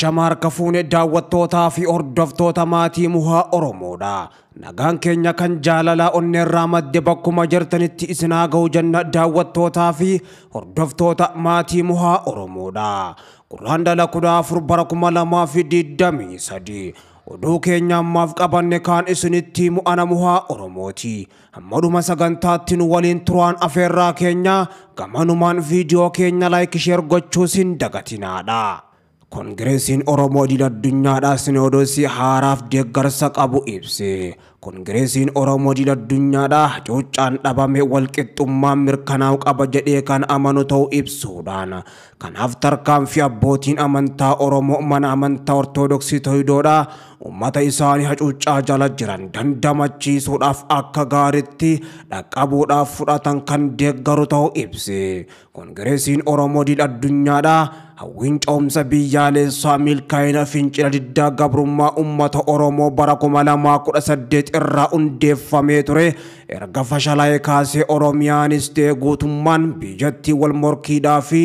Ashamar kafuune daawwattootaa fi hordoftoota maatii muhaa Oromoodha. Nagaan keenya kan jaalalaa onneerraa madde bakkuma jirtanitti isinaa ga'u jenna daawwattootaa fi hordoftoota maatii muhaa Oromoodha. Guraandhala 14 bara 2023 oduu keenya ammaaf qabanne kaan isinitti mu'ana muhaa Oromooti. Hammadhuma sagantaatti nu waliin turaan afeerraa keenya gamanumaan viidiyoo keenya like share gochuus hin dagatinaadha. Kongireesiin Oromoo idil-addunyaadhaa Sinoodosii haaraaf deeggarsa qabu ibse. Kongireesiin Oromoo idil-addunyaadhaa hacuuccaan dhabame walqixxummaan mirkanaa'u qaba jedhee kan amanu ta'uu ibsuudhaan kanaaf tarkaanfii abbootiin amantaa Oromoo mana amantaa Ortodoksii Tewaahidoodhaa ummata isaanii hacuuccaa jala jiran dandamachiisuudhaaf akka gaariitti dhaqqabuudhaaf fudhatan kan deeggaru ta'uu ibse. Kongireesiin Oromoo idil-addunyaadhaa hawwiin ce'umsa biyyaalessaa milkaa'ina fincila diddaa gabrummaa ummata Oromoo bara 2018 irraa hundeeffamee ture erga fashalaa'ee kaasee Oromiyaanis ta'ee guutummaan biyyattii wal morkiidhaa fi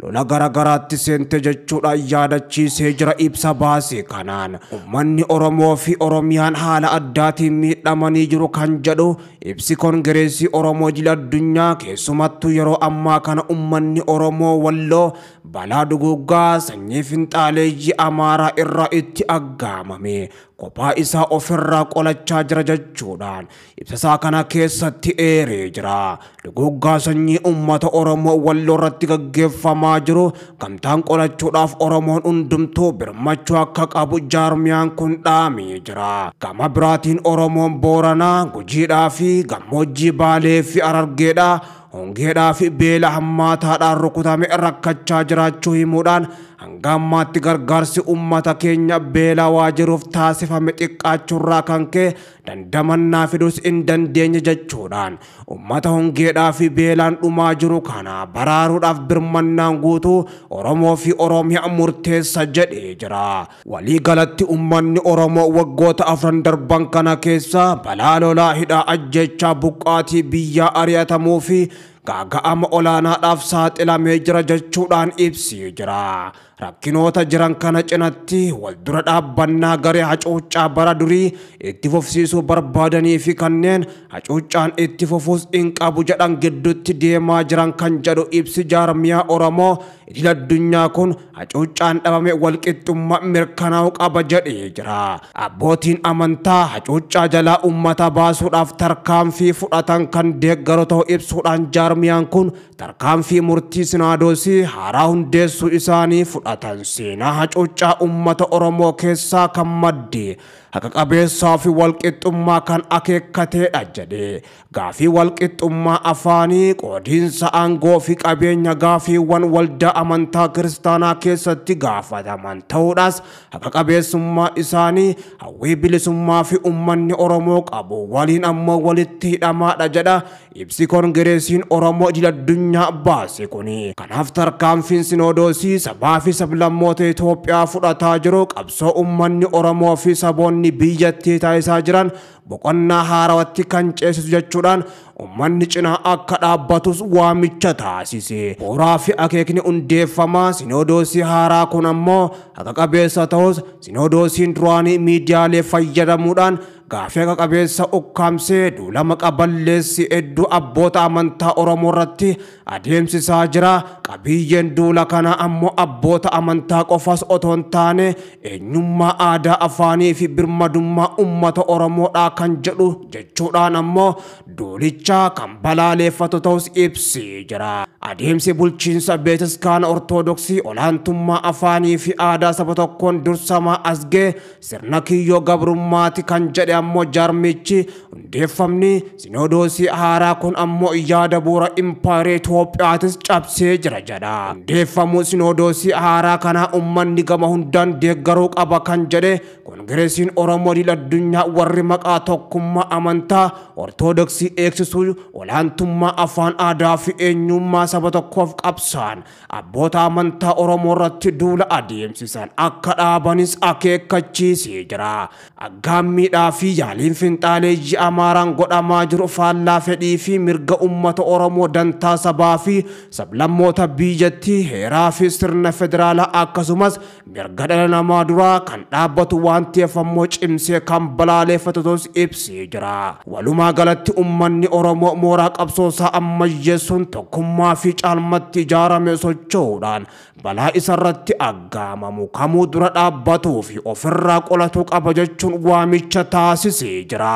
lola garagaraatti seente jechuudhaan yaadachiisee jira ibsa baase kanaan. Ummanni Oromoo fi Oromiyaan haala addaatiin miidhamanii jiru kan jedhu ibsi Kongireesii Oromoo idil-addunyaa keessumattuu yeroo ammaa kana ummanni Oromoo Walloo balaa duguggaa sanyii finxaaleeyyii Amaaraa irraa itti aggaamame kophaa isaa ofirraa qolachaa jira jechuudhaan ibsa kana keessatti eeree jira. Duguggaa sanyii ummata Oromoo Walloo irratti gaggeeffamaa jiru gamtaan qolachuudhaaf Oromoon hundumtuu birmachuu akka qabu jaarmiyaan kun dhaamee jira. Gama biraatiin Oromoon Booranaa, Gujiidhaa fi Gammoojjii Baalee fi Harargeedhaa hongeedhaa fi beela hammaataadhaan rukutame rakkachaa jiraachuu himuudhaan hanga ammaatti gargaarsi ummata keenya beelawaa jiruuf taasifame xiqqaachuurraa kan ka'e dandamannaa fiduus hin dandeenye jechuudhaan ummata hongeedhaa fi beelaan dhumaa jiru kana baraaruudhaaf birmannaan guutuu Oromoo fi Oromiyaa murteessa jedhee jira. Walii galatti ummanni Oromoo waggoota 4 darban kana keessa balaa lolaa hidhaa ajjechaa buqqaatii biyyaa ari'atamuu fi gaaga'ama olaanaadhaaf saaxilamee jira jechuudhaan ibsee jira. Rakkinoota jiran kana cinatti wal dura dhaabbannaa garee hacuuccaa bara durii itti fufsiisuu barbaadanii fi kanneen hacuuccaan itti fufuus hin qabu jedhan gidduutti deemaa jiran kan jedhu ibsi jaarmiyaa Oromoo idil-addunyaa kun hacuuccaan dhabame walqixxummaa mirkanaa'u qaba jedhee jira. Abbootiin amantaa hacuuccaa jalaa ummata baasuudhaaf tarkaanfii fudhatan kan deeggaru ta'uu ibsuudhaan jaarmiyaan kun tarkaanfii murtii Sinoodosii haaraa hundeessuu isaanii fudhatan seenaa hacuuccaa ummata Oromoo keessaa kan madde haqa qabeessaa fi walqixxummaa kan akeekkateedha jedhe. Gaafii walqixxummaa afaanii qoodiinsa aangoo fi qabeenya gaafiiwwan waldaa amantaa kiristaanaa keessatti gaafataman ta'uudhaas haqa qabeessummaa isaanii hawwii bilisummaa fi ummanni Oromoo qabu waliin ammoo walitti hidhamaadha jedha ibsi Kongireesiin Oromoo idil-addunyaa baase kuni. Kanaaf tarkaanfiin Sinoodosii sabaa fi sablammoota Itoophiyaa fudhataa jiru qabsoo ummanni Oromoo fi saboonni biyyattii taasisaa jiran boqonnaa haarawatti kan ceesisu jechuudhaan ummanni cinaa akka dhaabbatus waamicha taasise. Bu'uuraa fi akeekni hundeeffamaa Sinoodosii haaraa kun ammoo haqa qabeessa ta'us Sinoodosiin duraanii miidiyaalee fayyadamuudhaan gaafii haqa qabeessa ukkaamsee duulama qaballeessi hedduu abboota amantaa Oromoo irratti adeemsisaa jira. Qabiyyeen duula kana ammoo abboota amantaa qofas otoo hin taane eenyummaa aadaa afaanii fi birmadummaa ummata Oromoodhaa kan jedhu jechuudhaan ammoo duulicha kan balaaleeffatu ta'us ibsee jira. Adeemsi bulchiinsa Beetiskaan Ortodoksii olaantummaa afaanii fi aadaa saba tokkoon dursamaa as ga'e sirna kiyyoo gabrummaati kan jedhe ammoo jaarmichi hundeeffamni Sinoodosii haaraa kun ammoo yaada bu'uura impaayera Itoophiyaatis cabsee jira jedha. Hundeeffamuu Sinoodosii haaraa kana ummanni gama hundaan deeggaruu qaba kan jedhe Kongireesiin Oromoo idil-addunyaa warri maqaa tokkummaa amantaa Ortodoksii eegsisuu olaantummaa afaan aadaa fi eenyummaa saba tokkoof qabsaan abboota amantaa Oromoo irratti duula adeemsisan akka dhaabanis akeekkachiisee jira. Aggaammiidhaa fi yaaliin finxaaleeyyii Amaaraan godhamaa jiru faallaa fedhii fi mirga uummata Oromoo dantaa sabaa fi sablammoota biyyattii heeraa fi sirna federaalaa akkasumas mirga dhala namaa duraa kan dhaabbatu waan ta'eef ammoo cimsee kan balaaleffatatus ibsee jira. Walumaa galatti uummanni Oromoo mooraa qabsoosaa ammayyeessuun tokkummaa fi caalmatti ijaarame socho'uudhaan balaa isarratti aggaamamu kamuu dura dhaabbatuu fi ofirraa qolatu qaba jechuun waamicha taasisee jira.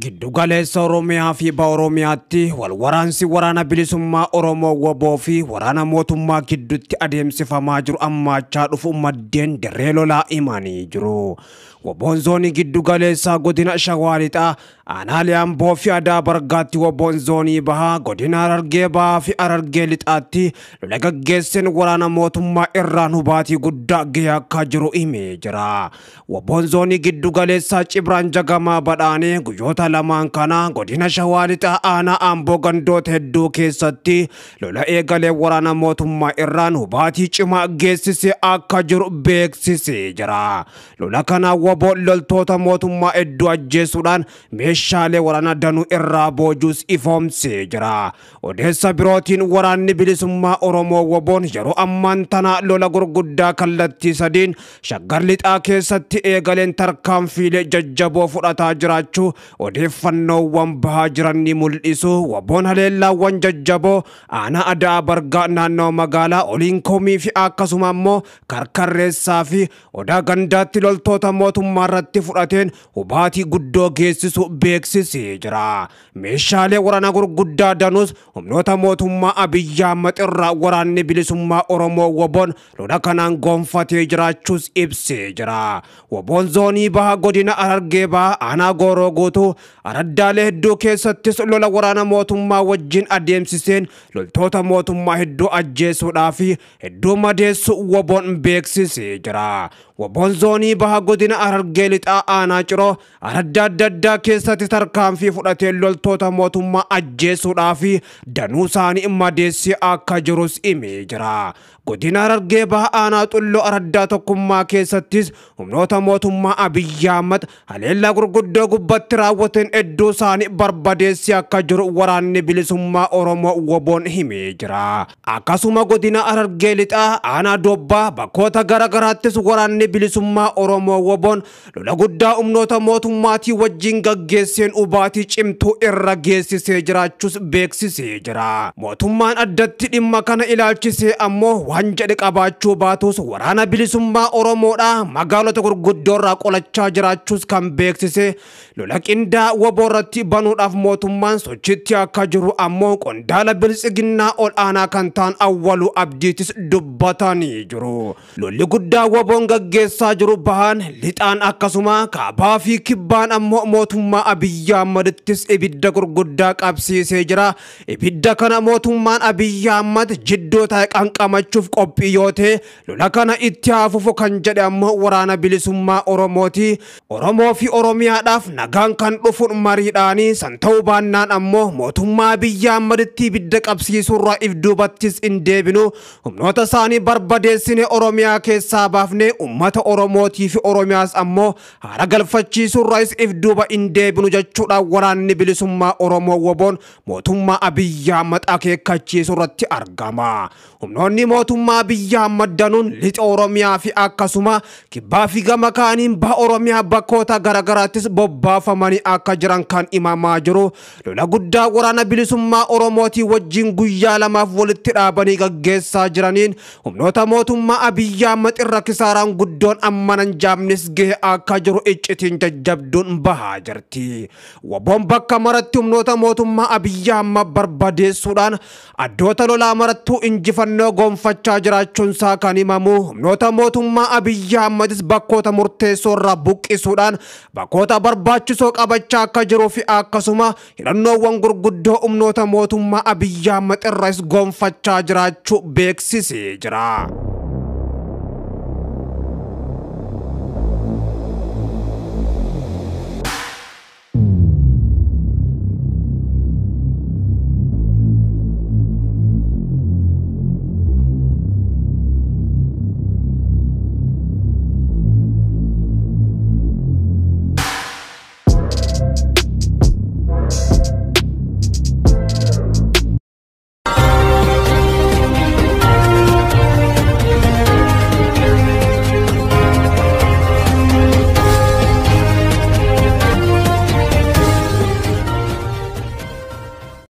Giddu galeessa Oromiyaa fi Oromiyaatti wal waraansi waraana bilisummaa Oromoo WBO fi waraana mootummaa gidduutti adeemsifamaa jiru ammaachaa dhufu maddeen dirree lolaa himanii jiru. WBO'n zoonii giddu galeessaa godina Shawaa Lixaa aanaalee Amboo fi Adaa Bargaatti WBO'n zoonii bahaa godina Harargee bahaa fi Harargee Lixaatti lola gaggeesseen waraana mootummaa irraan hubaatii guddaa gahee akka jiru himee jira. WBO'n zoonii giddu galeessaa Cibraan Jagamaa Badhaanee guyyoota lamaan kana godina Shawaa Lixaa aanaa Amboo gandoota hedduu keessatti lola eegalee waraana mootummaa irraan hubaatii cimaa geessisee akka jiru beeksisee jira. Lola kana WBO'n loltoota mootummaa hedduu ajjeesuudhaan meeshaalee waraana danuu irraa boojuus ifoomsee jira. Odeessa birootiin waraanni bilisummaa Oromoo WBO'n yeroo ammaan tana lola gurguddaa kallattii sadiin Shaggar Lixaa keessatti eegaleen tarkaanfiilee jajjaboo fudhataa jiraachuu odeeffannoowwan bahaa jiran ni mul'isu. WBO'n haleellaawwan jajjaboo aanaa Adaa Bargaa naannoo magaalaa Oliinkoomii fi akkasuma immoo Karkarreessaa fi Odaa Gandaatti loltoota mootummaa irratti fudhateen hubaatii guddoo geessisu beeksisee jira. Meeshaalee waraana gurguddaa danuus humnoota mootummaa Abiyyi Ahmad irraa waraanni bilisummaa Oromoo WBO'n lola kanaan gonfatee jiraachuus ibsee jira. WBO'n zoonii bahaa godina Harargee bahaa aanaa Gooroo guutuu araddaalee hedduu keessattis lola waraana mootummaa wajjin adeemsiseen loltoota mootummaa hedduu ajjeesuudhaa fi hedduu madeessu WBO'n beeksisee jira. WBO'n zoonii bahaa godina Harargee Lixaa aanaa Ciroo aradda adda addaa keessatti tarkaanfii fudhatee loltoota mootummaa ajjeesuudhaa fi danuu isaanii madeessee akka jirus himee jira. Godina Harargee bahaa aanaa Xulloo araddaa tokkummaa keessattis humnoota mootummaa Abiyyi Ahmad haleellaa gurguddoo gubbatti raawwateen hedduu isaanii barbadeessee akka jiru waraanni bilisummaa Oromoo WBO'n himee jira. Akkasuma godina Harargee Lixaa aanaa Dobbaa bakkoota garagaraattis waraanni bilisummaa Oromoo WBO'n lola guddaa humnoota mootummaatii wajjin gaggeesseen hubaatii cimtuu irra geessisee jiraachuus beeksisee jira. Mootummaan addatti dhimma kana ilaalchisee ammoo waan jedhe qabaachuu baatus waraana bilisummaa Oromoodhaa magaalota gurguddoo irraa qolachaa jiraachuus kan beeksise. Lola qindaa WBO irratti banuudhaaf mootummaan sochiitti akka jiru ammoo qondaala bilisiginnaa ol aanaa kan ta'an Awwaluu Abdiitis dubbatanii jiru. Lolli guddaa WBO'n gaggeessaa jiru bahaan lixaan akkasuma kaabaa fi kibbaan ammoo mootummaa Abiyyi Ahmadittis ibidda gurguddaa qabsiisee jira. Ibidda kana mootummaan Abiyyi Ahmad jiddoo ta'e qanqamachuuf qophii yoo ta'e lola kana itti hafuuf kan jedhe ammoo waraana bilisummaa Oromooti. Oromoo fi Oromiyaadhaaf nagaan kan dhufuun mariidhaanii san ta'uu baannaan ammoo mootummaa Abiyyi Ahmaditti ibidda qabsiisuurraa if duubattis hin deebinu. Humnoota isaanii barbadeessine Oromiyaa keessaa baafne uummata Oromootii fi Oromiyaas ammoo haara galfachiisuurraas if duuba hin deebinu jechuudhaan waraanni bilisummaa Oromoo WBO'n mootummaa Abiyyi Ahmad akeekkachiisuurratti argama. Humnoonni mootummaa Abiyyi Ahmad danuun lixa Oromiyaa fi akkasuma kibbaa fi gama kaaniin baha Oromiyaa bakkoota garagaraattis bobbaafamanii akka jiran kan himamaa jiru. Lola guddaa waraana bilisummaa Oromootii wajjin guyyaa lamaaf walitti dhaabanii gaggeessaa jiraniin humnoota mootummaa Abiyyi Ahmad irra kisaaraan guddoon ammanan jaamnis gahee akka jiru iccitiin jajjabduun bahaa jirti. WBO'n bakka maratti humnoota mootummaa Abiyyi Ahmad barbadeessuudhaan addoota lolaa marattuu injifannoo gonfachaa jiraachuunsaa kan himamu. Humnoota mootummaa Abiyyi Ahmadis bakkoota murteessoo irraa buqqisuudhaan bakkoota barbaachisoo qabachaa akka jiruu fi akkasuma hidhannoowwan gurguddoo humnoota mootummaa Abiyyi Ahmad irraas gonfachaa jiraachuu beeksisee jira.